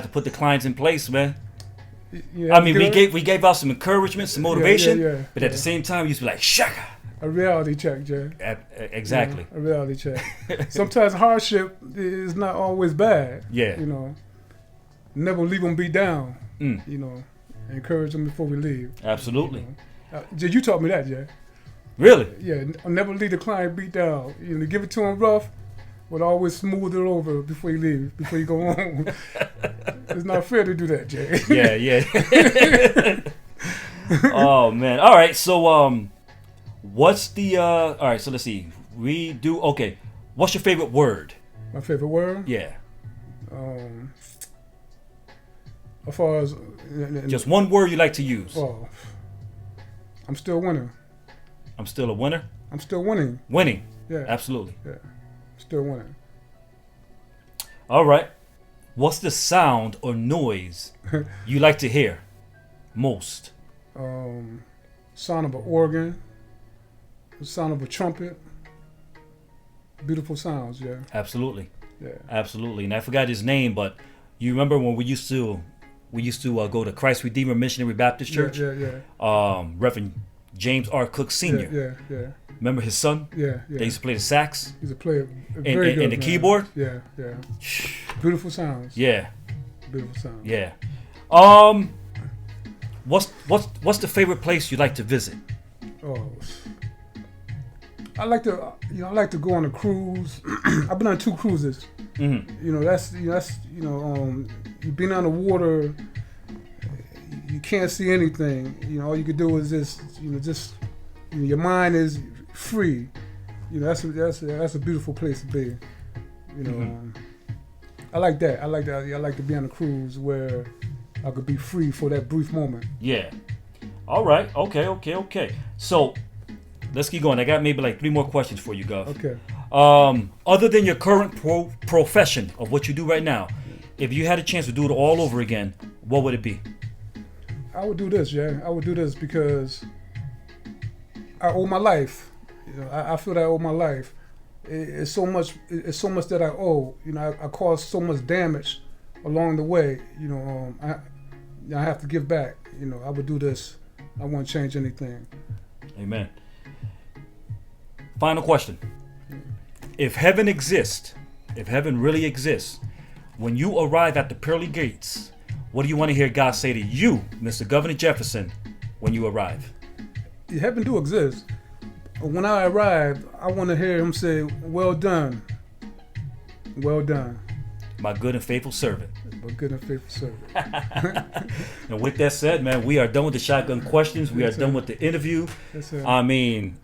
put the clients in place, man. Yeah, I mean, we gave out some encouragement, some motivation, yeah, but at the same time, we used to be like, shaka. A reality check, Jay. Exactly. A reality check. Sometimes hardship is not always bad. Yeah. You know, never leave them be down. Mm. You know, encourage them before we leave. Absolutely. You know? Jay, you taught me that, Jay. Really? Yeah. Never leave the client beat down. You know, give it to him rough, but always smooth it over before you leave, before you go home. It's not fair to do that, Jay. Yeah. Oh man. All right. So what's the all right? So let's see. Okay. What's your favorite word? My favorite word? Yeah. As far as just one word you like to use. Oh, I'm still winning. I'm still a winner. I'm still winning. Winning. Yeah. Absolutely. Yeah. Still winning. All right. What's the sound or noise you like to hear most? Sound of an organ. The sound of a trumpet. Beautiful sounds, yeah. Absolutely. Yeah. Absolutely. And I forgot his name, but you remember when we used to go to Christ Redeemer Missionary Baptist Church? Yeah. Reverend James R. Cook Sr. Yeah. Remember his son? Yeah. They used to play the sax. He's a player. And the keyboard? Yeah. Beautiful sounds. Yeah. Beautiful sounds. Yeah. What's the favorite place you like to visit? Oh, I like to go on a cruise. I've been on 2 cruises. Mm-hmm. You know, that's you've been on the water. You can't see anything. You know, all you can do is your mind is free. You know, that's a beautiful place to be. You know, I like that. I like to be on a cruise where I could be free for that brief moment. Yeah. All right. Okay. So let's keep going. I got maybe like 3 more questions for you, Gov. Okay. Other than your current profession of what you do right now, if you had a chance to do it all over again, what would it be? I would do this, yeah. I would do this because I owe my life. You know, I feel that I owe my life. It's so much that I owe. You know, I caused so much damage along the way. You know, I have to give back. You know, I would do this. I won't change anything. Amen. Final question. If heaven exists, if heaven really exists, when you arrive at the pearly gates, what do you want to hear God say to you, Mr. Governor Jefferson, when you arrive? Heaven do exist. When I arrive, I want to hear him say, "Well done. Well done. My good and faithful servant." My good and faithful servant. And with that said, man, we are done with the shotgun questions. We are done with the interview. Yes, sir. I mean,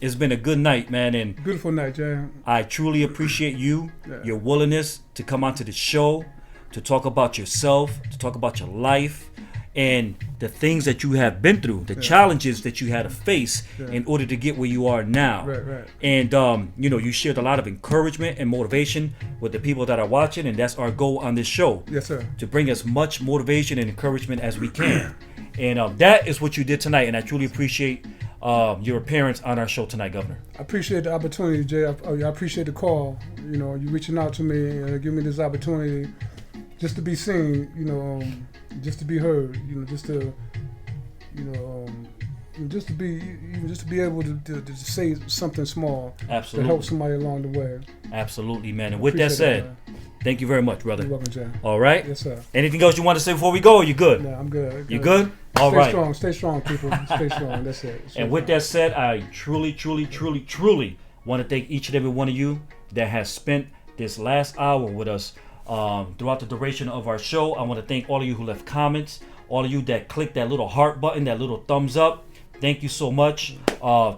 it's been a good night, man. And beautiful night, Jay. I truly appreciate you, your willingness to come onto the show, to talk about yourself, to talk about your life, and the things that you have been through, the challenges that you had to face in order to get where you are now. Right. And, you shared a lot of encouragement and motivation with the people that are watching, and that's our goal on this show. Yes, sir. To bring as much motivation and encouragement as we can. And that is what you did tonight, and I truly appreciate your appearance on our show tonight, Governor. I appreciate the opportunity, Jay. I appreciate the call. You know, you reaching out to me and giving me this opportunity just to be seen, just to be heard, just to, And just to be able to say something small Absolutely. to help somebody along the way. Absolutely, man. And with that said, thank you very much, brother. You're welcome, Jay. All right. Yes, sir. Anything else you want to say before we go? Or you good? No, I'm good. You good? All right. Stay strong, people. Stay strong. That's it. And with that said, I truly want to thank each and every one of you that has spent this last hour with us throughout the duration of our show. I want to thank all of you who left comments, all of you that clicked that little heart button, that little thumbs up. Thank you so much.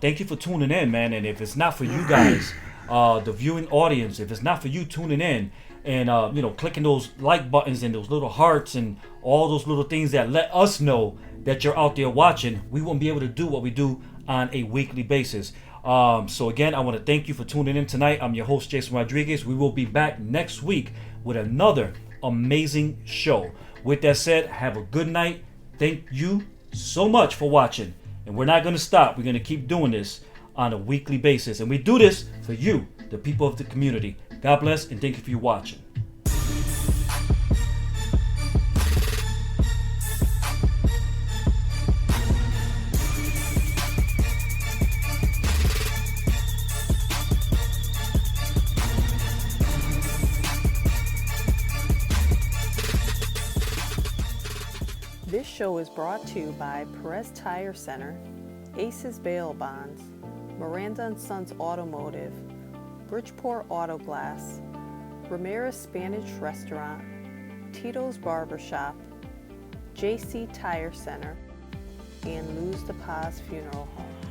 Thank you for tuning in, man. And if it's not for you guys, the viewing audience, if it's not for you tuning in and clicking those like buttons and those little hearts and all those little things that let us know that you're out there watching, we won't be able to do what we do on a weekly basis. So again, I want to thank you for tuning in tonight. I'm your host, Jason Rodriguez. We will be back next week with another amazing show. With that said, have a good night. Thank you so much for watching. And we're not going to stop. We're going to keep doing this on a weekly basis. And we do this for you, the people of the community. God bless and thank you for watching. This show is brought to you by Perez Tire Center, Aces Bail Bonds, Miranda & Sons Automotive, Bridgeport Auto Glass, Ramirez Spanish Restaurant, Tito's Barbershop, JC Tire Center, and Luz de Paz Funeral Home.